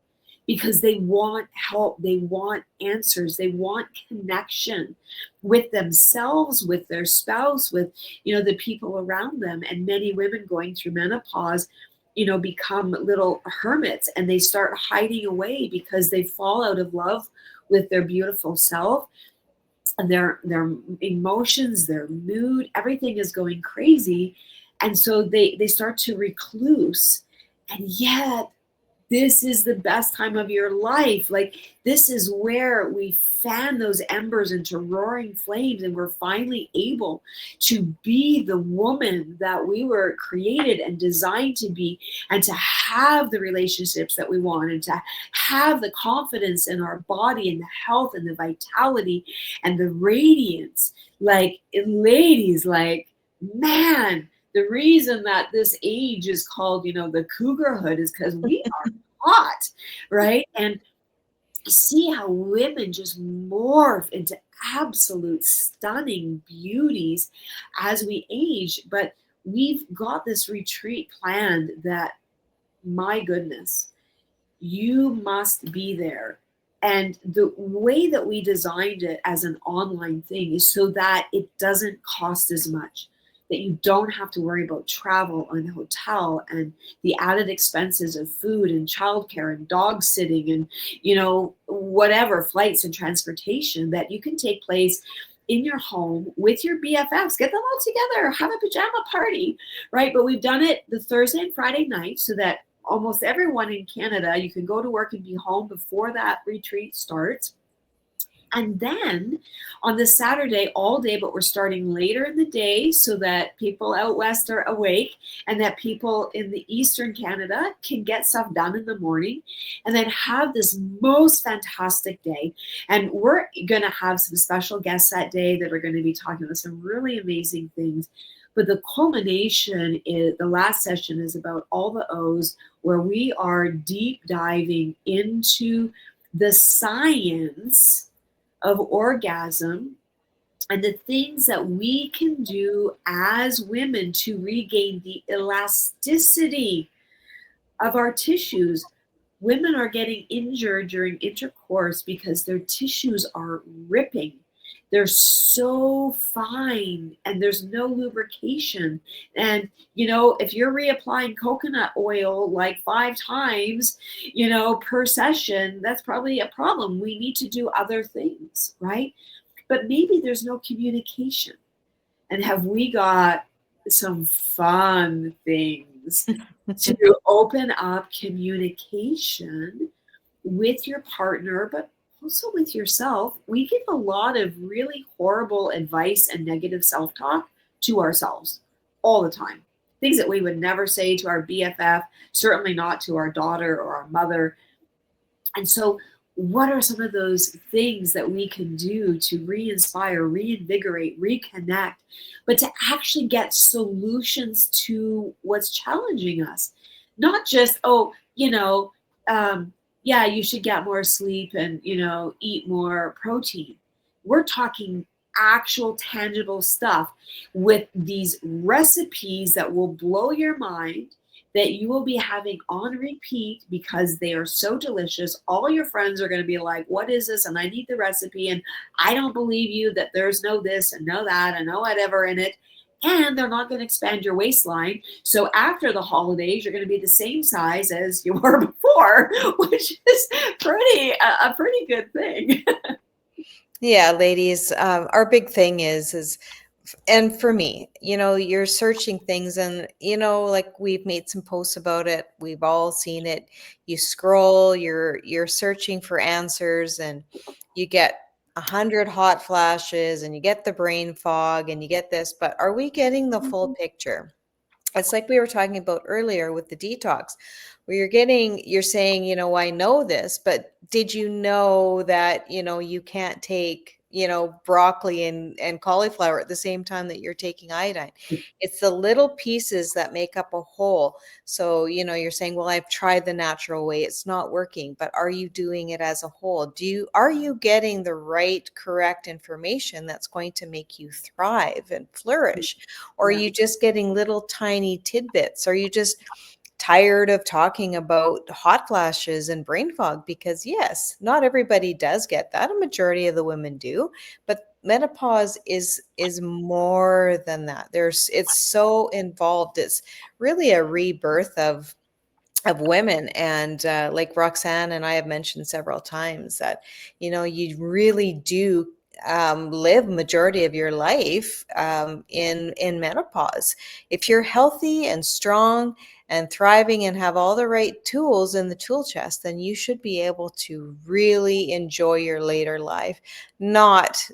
Speaker 1: because they want help, they want answers, they want connection with themselves, with their spouse, with the people around them. And many women going through menopause become little hermits, and they start hiding away because they fall out of love with their beautiful self, and their emotions, their mood, everything is going crazy. And so they start to recluse. And yet this is the best time of your life. Like, this is where we fan those embers into roaring flames, and we're finally able to be the woman that we were created and designed to be, and to have the relationships that we want, and to have the confidence in our body, and the health and the vitality and the radiance. Like, ladies, like, man, the reason that this age is called, the cougarhood, is because we are hot, right? And see how women just morph into absolute stunning beauties as we age. But we've got this retreat planned that, my goodness, you must be there. And the way that we designed it as an online thing is so that it doesn't cost as much, that you don't have to worry about travel and hotel and the added expenses of food and childcare and dog sitting and, whatever, flights and transportation, that you can take place in your home with your BFFs, get them all together, have a pajama party, right? But we've done it the Thursday and Friday night so that almost everyone in Canada, you can go to work and be home before that retreat starts. And then on the Saturday all day, but we're starting later in the day so that people out west are awake, and that people in the Eastern Canada can get stuff done in the morning, and then have this most fantastic day. And we're going to have some special guests that day that are going to be talking about some really amazing things. But the culmination is, the last session is about all the O's, where we are deep diving into the science of orgasm and the things that we can do as women to regain the elasticity of our tissues. Women are getting injured during intercourse because their tissues are ripping. They're so fine and there's no lubrication. And, if you're reapplying coconut oil like 5 times, per session, that's probably a problem. We need to do other things, right? But maybe there's no communication. And have we got some fun things to open up communication with your partner, but also with yourself? We give a lot of really horrible advice and negative self-talk to ourselves all the time. Things that we would never say to our BFF, certainly not to our daughter or our mother. And so, what are some of those things that we can do to re-inspire, reinvigorate, reconnect, but to actually get solutions to what's challenging us? Not just, yeah, you should get more sleep and, eat more protein. We're talking actual tangible stuff with these recipes that will blow your mind, that you will be having on repeat because they are so delicious. All your friends are going to be like, what is this? And I need the recipe. And I don't believe you that there's no this and no that and no whatever in it. And they're not going to expand your waistline. So after the holidays, you're going to be the same size as you were before, which is a pretty good thing.
Speaker 2: Yeah, ladies, our big thing is and for me, you're searching things, and like, we've made some posts about it. We've all seen it. You scroll, you're searching for answers, and you get 100 hot flashes and you get the brain fog and you get this, but are we getting the full picture? It's like we were talking about earlier with the detox, where you're saying, I know this, but did you know that, you can't take, broccoli and cauliflower at the same time that you're taking iodine? It's the little pieces that make up a whole. So, you're saying, well, I've tried the natural way, it's not working, but are you doing it as a whole? Are you getting the right, correct information that's going to make you thrive and flourish? Or are
Speaker 1: Yeah.
Speaker 2: you just getting little tiny tidbits? Are you just tired of talking about hot flashes and brain fog? Because yes, not everybody does get that. A majority of the women do, but menopause is more than that. It's so involved. It's really a rebirth of women. And like Roxanne and I have mentioned several times that, you really do live majority of your life in menopause. If you're healthy and strong and thriving and have all the right tools in the tool chest, then you should be able to really enjoy your later life, not,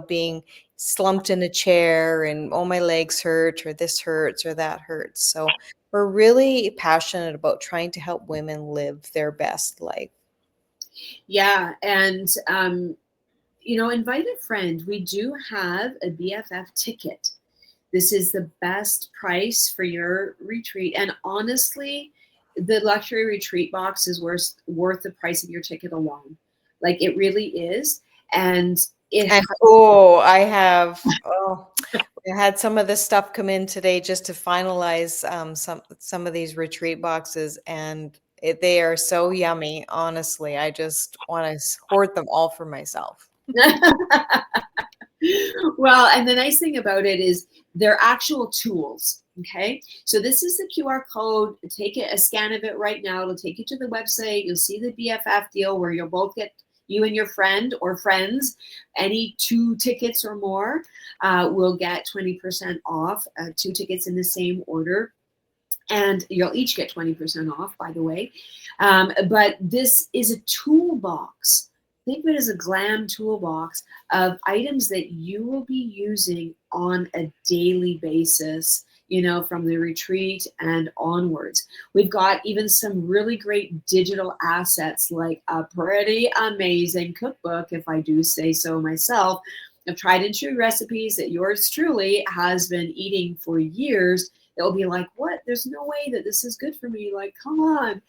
Speaker 2: being slumped in a chair and, oh, my legs hurt, or this hurts, or that hurts. So we're really passionate about trying to help women live their best life.
Speaker 1: Yeah. And, invite a friend. We do have a BFF ticket. This is the best price for your retreat. And honestly, the luxury retreat box is worth the price of your ticket alone. Like it really is. And it
Speaker 2: And I had some of this stuff come in today just to finalize some of these retreat boxes, and they are so yummy. Honestly, I just want to hoard them all for myself.
Speaker 1: well, and the nice thing about it is they're actual tools. Okay. So this is the QR code. Take it, a scan of it right now. It'll take you to the website. You'll see the BFF deal where you'll both get, you and your friend or friends, any 2 tickets or more will get 20% off, 2 tickets in the same order. And you'll each get 20% off, by the way. But this is a toolbox. Think of it as a glam toolbox of items that you will be using on a daily basis, from the retreat and onwards. We've got even some really great digital assets, like a pretty amazing cookbook, if I do say so myself, of tried and true recipes that yours truly has been eating for years. They'll be like, what? There's no way that this is good for me. Like, come on.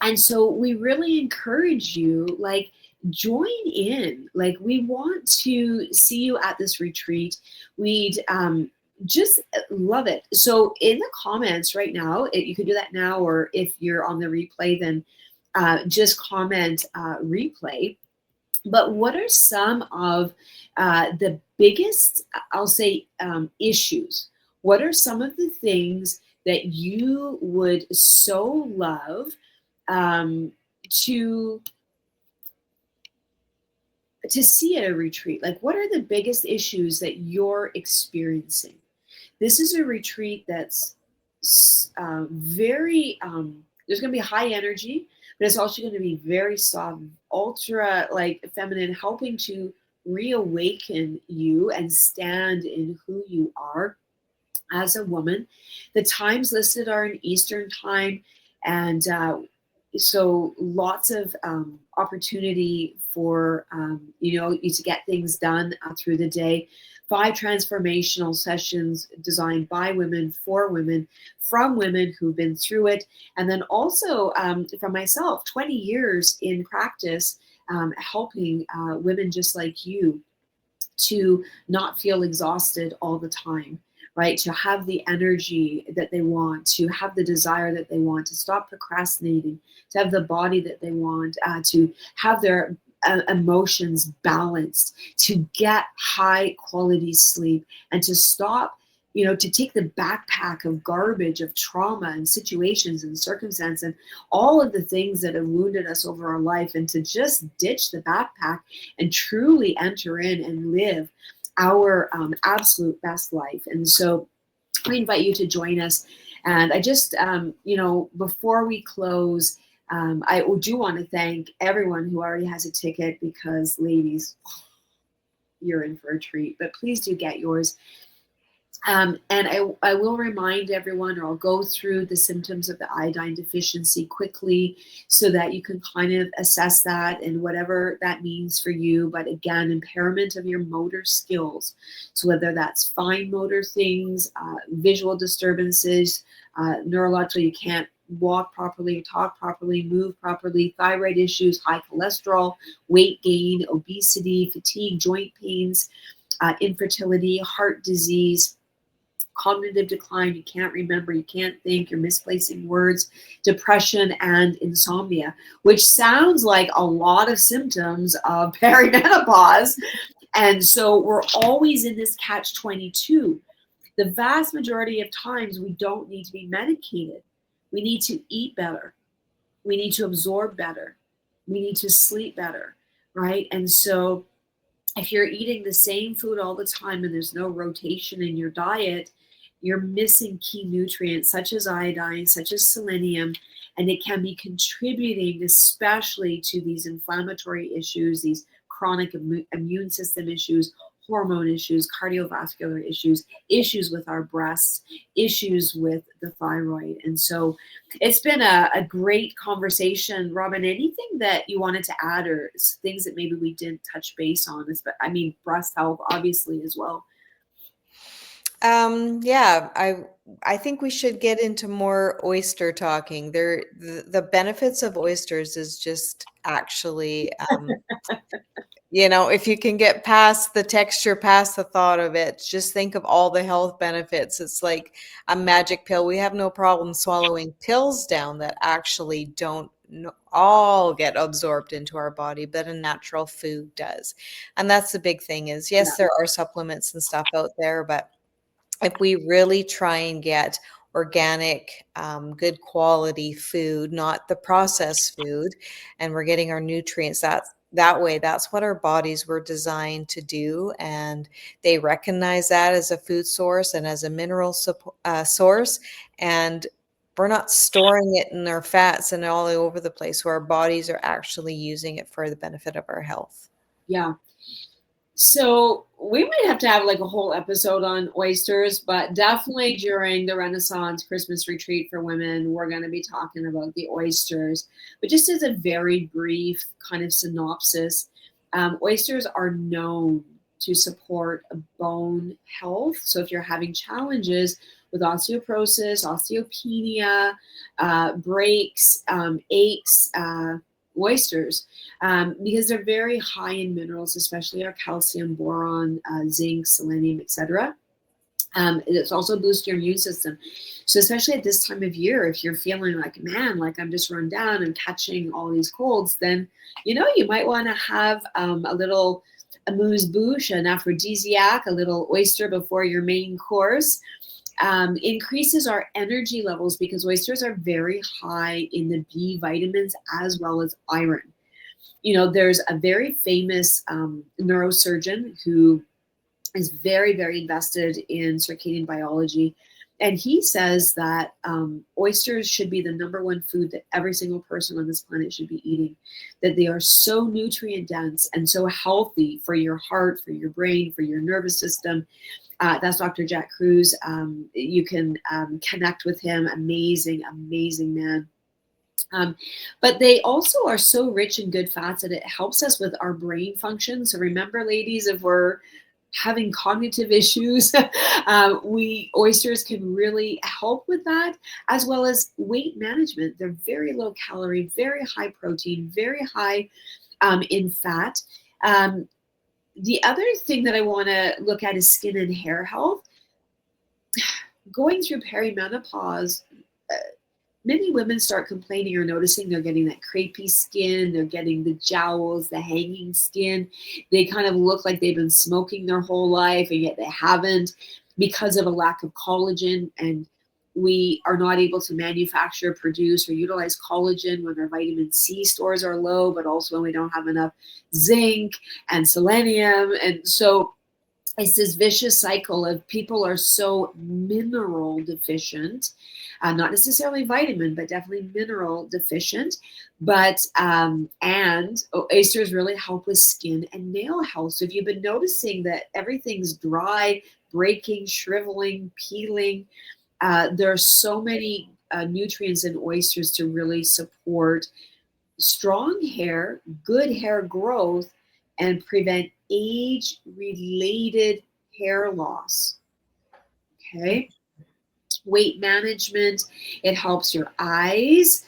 Speaker 1: And so we really encourage you, like, join in. Like, we want to see you at this retreat. We'd just love it. So in the comments right now, you can do that now, or if you're on the replay, then just comment replay. But what are some of the biggest, I'll say, issues? What are some of the things that you would so love to see at a retreat? Like, what are the biggest issues that you're experiencing? This is a retreat that's very, there's going to be high energy, but it's also going to be very soft, ultra like feminine, helping to reawaken you and stand in who you are as a woman. The times listed are in Eastern time, and so lots of opportunity for you to get things done through the day. 5 transformational sessions designed by women, for women, from women who've been through it, and then also from myself, 20 years in practice, helping women just like you to not feel exhausted all the time, right? To have the energy that they want, to have the desire that they want, to stop procrastinating, to have the body that they want, to have their emotions balanced, to get high quality sleep, and to stop, to take the backpack of garbage, of trauma and situations and circumstance and all of the things that have wounded us over our life, and to just ditch the backpack and truly enter in and live our absolute best life. And so we invite you to join us. And I just, before we close, I do want to thank everyone who already has a ticket because, ladies, you're in for a treat. But please do get yours. And I will remind everyone, or I'll go through the symptoms of the iodine deficiency quickly so that you can kind of assess that and whatever that means for you. But again, impairment of your motor skills. So whether that's fine motor things, visual disturbances, neurological, you can't walk properly, talk properly, move properly, thyroid issues, high cholesterol, weight gain, obesity, fatigue, joint pains, infertility, heart disease, cognitive decline, you can't remember, you can't think, you're misplacing words, depression, and insomnia, which sounds like a lot of symptoms of perimenopause. And so we're always in this catch 22. The vast majority of times we don't need to be medicated. We need to eat better. We need to absorb better. We need to sleep better, right? And so if you're eating the same food all the time and there's no rotation in your diet, you're missing key nutrients such as iodine, such as selenium, and it can be contributing especially to these inflammatory issues, these chronic immune system issues, hormone issues, cardiovascular issues, issues with our breasts, issues with the thyroid. And so it's been a great conversation. Robin, anything that you wanted to add or things that maybe we didn't touch base on? I mean, breast health, obviously, as well.
Speaker 2: Yeah, I think we should get into more oyster talking. The benefits of oysters is just actually, if you can get past the texture, past the thought of it, just think of all the health benefits. It's like a magic pill. We have no problem swallowing pills down that actually don't all get absorbed into our body, but a natural food does. And that's the big thing is,
Speaker 1: Yeah.
Speaker 2: yes, there are supplements and stuff out there, but if we really try and get organic, good quality food, not the processed food, and we're getting our nutrients that way, that's what our bodies were designed to do. And they recognize that as a food source and as a mineral source. And we're not storing it in our fats and all over the place, where our bodies are actually using it for the benefit of our health.
Speaker 1: Yeah. So we might have to have like a whole episode on oysters, but definitely during the Renaissance Christmas retreat for women, we're going to be talking about the oysters. But just as a very brief kind of synopsis, oysters are known to support bone health. So if you're having challenges with osteoporosis, osteopenia, breaks, aches, oysters, because they're very high in minerals, especially our calcium, boron, zinc, selenium, etc. It's also boosts your immune system. So especially at this time of year, if you're feeling like, man, like I'm just run down and catching all these colds, then, you might want to have a little amuse-bouche, an aphrodisiac, a little oyster before your main course. Increases our energy levels because oysters are very high in the B vitamins as well as iron. There's a very famous neurosurgeon who is very, very invested in circadian biology. And he says that oysters should be the number one food that every single person on this planet should be eating, that they are so nutrient dense and so healthy for your heart, for your brain, for your nervous system. That's Dr. Jack Cruz. You can connect with him. Amazing, amazing man. But they also are so rich in good fats that it helps us with our brain function. So remember, ladies, if we're having cognitive issues, oysters can really help with that, as well as weight management. They're very low calorie, very high protein, very high in fat. The other thing that I want to look at is skin and hair health. Going through perimenopause, many women start complaining or noticing they're getting that crepey skin, they're getting the jowls, the hanging skin. They kind of look like they've been smoking their whole life, and yet they haven't because of a lack of collagen. And we are not able to manufacture, produce, or utilize collagen when our vitamin C stores are low, but also when we don't have enough zinc and selenium. And so it's this vicious cycle of people are so mineral deficient, not necessarily vitamin, but definitely mineral deficient. But and oysters really help with skin and nail health. So if you've been noticing that everything's dry, breaking, shriveling, peeling, there are so many nutrients in oysters to really support strong hair, good hair growth, and prevent age related hair loss. Okay. Weight management, it helps your eyes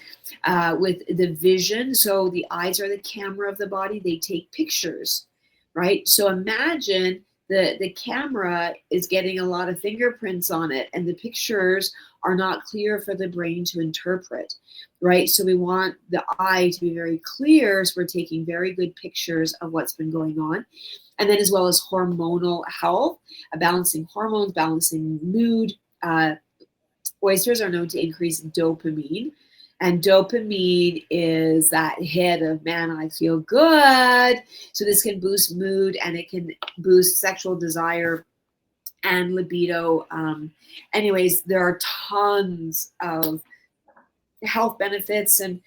Speaker 1: with the vision. So the eyes are the camera of the body, they take pictures, right? So imagine the camera is getting a lot of fingerprints on it, and the pictures are not clear for the brain to interpret, right? So we want the eye to be very clear, so we're taking very good pictures of what's been going on. And then as well as hormonal health, balancing hormones, balancing mood. Oysters are known to increase dopamine. And dopamine is that hit of, man, I feel good. So this can boost mood, and it can boost sexual desire and libido. Anyways, there are tons of health benefits. And,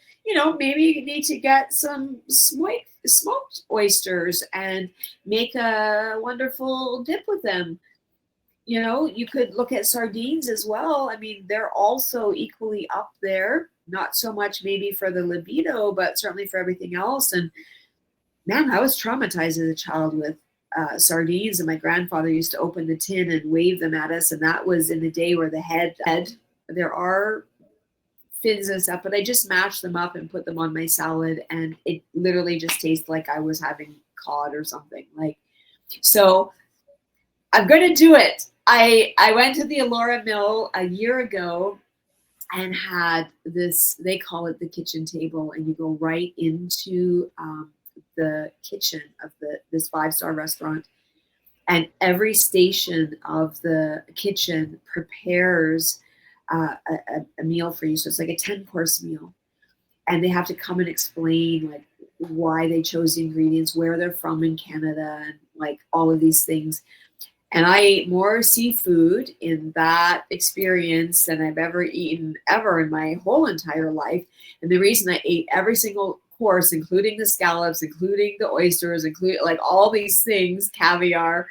Speaker 1: maybe you need to get some smoked oysters and make a wonderful dip with them. You could look at sardines as well. I mean, they're also equally up there, not so much maybe for the libido, but certainly for everything else. And man, I was traumatized as a child with sardines, and my grandfather used to open the tin and wave them at us. And that was in the day where the head, there are fins and stuff, but I just mashed them up and put them on my salad, and it literally just tastes like I was having cod or something. So I'm going to do it. I went to the Elora Mill a year ago and had this, they call it the kitchen table, and you go right into the kitchen of this 5-star restaurant, and every station of the kitchen prepares a meal for you. So it's like a 10-course meal, and they have to come and explain like why they chose the ingredients, where they're from in Canada, and like all of these things. And I ate more seafood in that experience than I've ever eaten ever in my whole entire life. And the reason I ate every single course, including the scallops, including the oysters, including like all these things, caviar,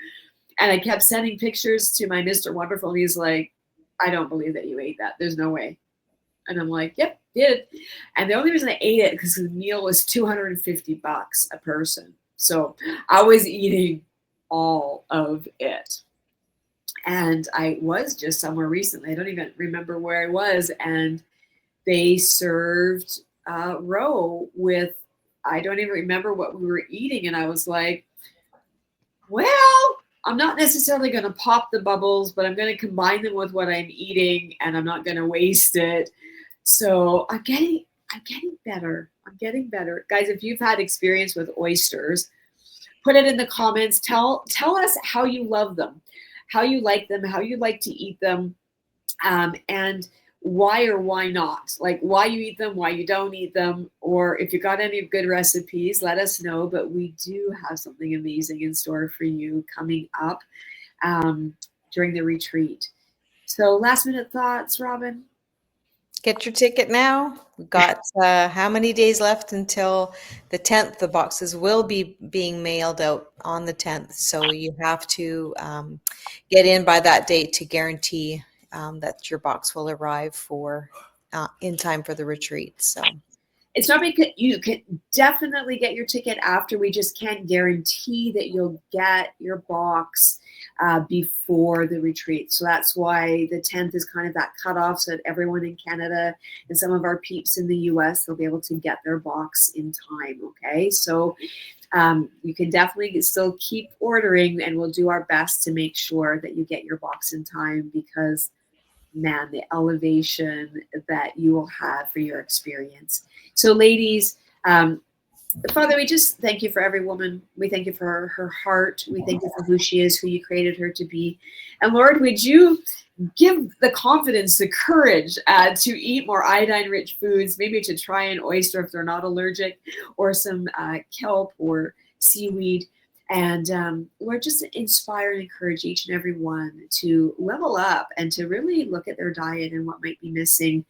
Speaker 1: and I kept sending pictures to my Mr. Wonderful, and he's like, I don't believe that you ate that. There's no way. And I'm like, yep, did. And the only reason I ate it because the meal was $250 a person. So I was eating all of it. And I was just somewhere recently, I don't even remember where I was, and they served roe with, I don't even remember what we were eating. And I was like, well, I'm not necessarily going to pop the bubbles, but I'm going to combine them with what I'm eating, and I'm not going to waste it. So I'm getting better. I'm getting better. Guys, if you've had experience with oysters, put it in the comments. Tell us how you love them, how you like them, how you like to eat them, and why or why not. Like why you eat them, why you don't eat them, or if you got any good recipes, let us know. But we do have something amazing in store for you coming up during the retreat. So last minute thoughts, Robin?
Speaker 2: Get your ticket now. We've got how many days left until the 10th? The boxes will be being mailed out on the 10th. So you have to get in by that date to guarantee that your box will arrive in time for the retreat. So
Speaker 1: it's not because you can definitely get your ticket after. We just can't guarantee that you'll get your box before the retreat. So that's why the 10th is kind of that cutoff, so that everyone in Canada and some of our peeps in the US, they'll be able to get their box in time. Okay. So you can definitely still keep ordering, and we'll do our best to make sure that you get your box in time, because man, the elevation that you will have for your experience. So ladies, Father, we just thank you for every woman. We thank you for her heart. We thank you for who she is, who you created her to be. And Lord, would you give the confidence, the courage to eat more iodine-rich foods, maybe to try an oyster if they're not allergic, or some kelp or seaweed. And Lord, just inspire and encourage each and every one to level up and to really look at their diet and what might be missing,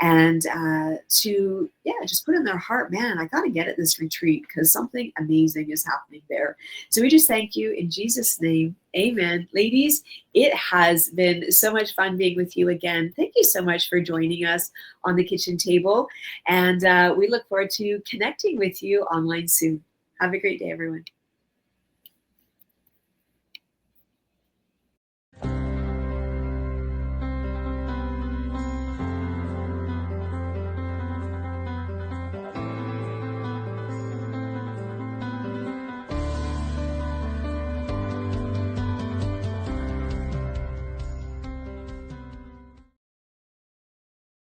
Speaker 1: and to, yeah, just put in their heart, man, I got to get at this retreat because something amazing is happening there. So we just thank you in Jesus' name. Amen. Ladies, it has been so much fun being with you again. Thank you so much for joining us on the kitchen table. And we look forward to connecting with you online soon. Have a great day, everyone.